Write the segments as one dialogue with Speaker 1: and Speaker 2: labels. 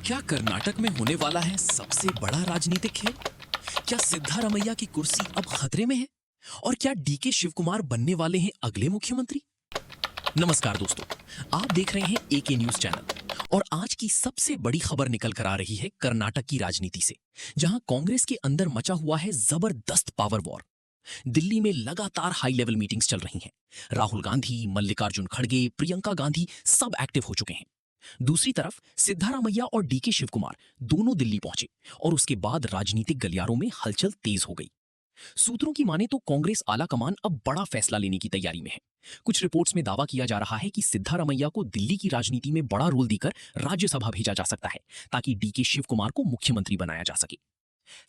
Speaker 1: क्या कर्नाटक में होने वाला है सबसे बड़ा राजनीतिक खेल? क्या सिद्धारमैया की कुर्सी अब खतरे में है? और क्या डीके शिवकुमार बनने वाले हैं अगले मुख्यमंत्री? नमस्कार दोस्तों, आप देख रहे हैं एके न्यूज चैनल और आज की सबसे बड़ी खबर निकल कर आ रही है कर्नाटक की राजनीति से, जहां कांग्रेस के अंदर मचा हुआ है जबरदस्त पावर वॉर। दिल्ली में लगातार हाई लेवल मीटिंग्स चल रही हैं। राहुल गांधी, मल्लिकार्जुन खड़गे, प्रियंका गांधी सब एक्टिव हो चुके हैं। दूसरी तरफ सिद्धारमैया और डीके शिवकुमार दोनों दिल्ली पहुंचे और उसके बाद राजनीतिक गलियारों में हलचल तेज हो गई। सूत्रों की माने तो कांग्रेस आला कमान अब बड़ा फैसला लेने की तैयारी में है। कुछ रिपोर्ट्स में दावा किया जा रहा है कि सिद्धारमैया को दिल्ली की राजनीति में बड़ा रोल देकर राज्यसभा भेजा जा सकता है, ताकि डीके शिवकुमार को मुख्यमंत्री बनाया जा सके।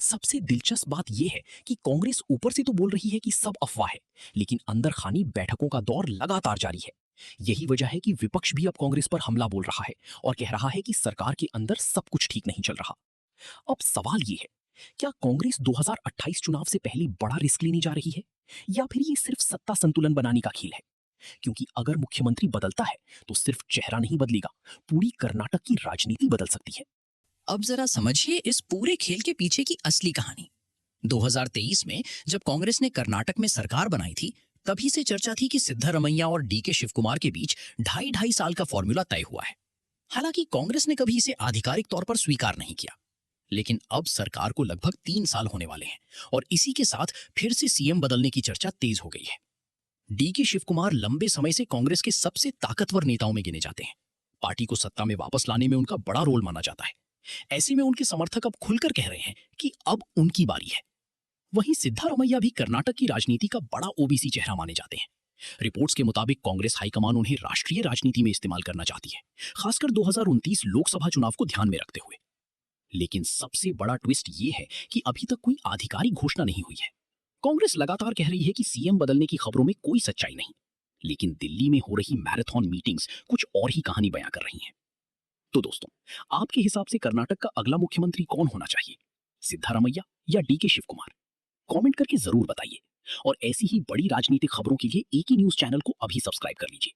Speaker 1: सबसे दिलचस्प बात यह है कि कांग्रेस ऊपर से तो बोल रही है कि सब अफवाह है, लेकिन अंदर खानी बैठकों का दौर लगातार जारी है। यही वजह है कि विपक्ष भी अब कांग्रेस पर हमला बोल रहा है और कह रहा है कि सरकार के अंदर सब कुछ ठीक नहीं चल रहा। अब सवाल ये है, क्या कांग्रेस 2028 चुनाव से पहले बड़ा रिस्क लेने जा रही है, या फिर ये सिर्फ सत्ता संतुलन बनाने का खेल है? क्योंकि अगर मुख्यमंत्री बदलता है तो सिर्फ चेहरा नहीं बदलेगा, पूरी कर्नाटक की राजनीति बदल सकती है।
Speaker 2: अब जरा समझिए इस पूरे खेल के पीछे की असली कहानी। 2023 में जब कांग्रेस ने कर्नाटक में सरकार बनाई थी, तभी से चर्चा थी कि सिद्धारमैया और डीके शिवकुमार के बीच ढाई ढाई साल का फॉर्मूला तय हुआ है। हालांकि कांग्रेस ने कभी इसे आधिकारिक तौर पर स्वीकार नहीं किया, लेकिन अब सरकार को लगभग 3 साल होने वाले हैं और इसी के साथ फिर से सीएम बदलने की चर्चा तेज हो गई है। डीके शिवकुमार लंबे समय से कांग्रेस के सबसे ताकतवर नेताओं में गिने जाते हैं। पार्टी को सत्ता में वापस लाने में उनका बड़ा रोल माना जाता है। ऐसे में उनके समर्थक अब खुलकर कह रहे हैं कि अब उनकी बारी है। वहीं सिद्धारमैया भी कर्नाटक की राजनीति का बड़ा ओबीसी चेहरा माने जाते हैं। रिपोर्ट्स के मुताबिक कांग्रेस हाईकमान उन्हें राष्ट्रीय राजनीति में इस्तेमाल करना चाहती है, खासकर 2029 लोकसभा चुनाव को ध्यान में रखते हुए। लेकिन सबसे बड़ा ट्विस्ट ये है कि अभी तक कोई आधिकारिक घोषणा नहीं हुई है। कांग्रेस लगातार कह रही है कि सीएम बदलने की खबरों में कोई सच्चाई नहीं, लेकिन दिल्ली में हो रही मैराथन मीटिंग्स कुछ और ही कहानी बयां कर रही हैं। तो दोस्तों, आपके हिसाब से कर्नाटक का अगला मुख्यमंत्री कौन होना चाहिए, सिद्धारमैया या डीके शिवकुमार? कमेंट करके जरूर बताइए और ऐसी ही बड़ी राजनीतिक खबरों के लिए एके न्यूज चैनल को अभी सब्सक्राइब कर लीजिए।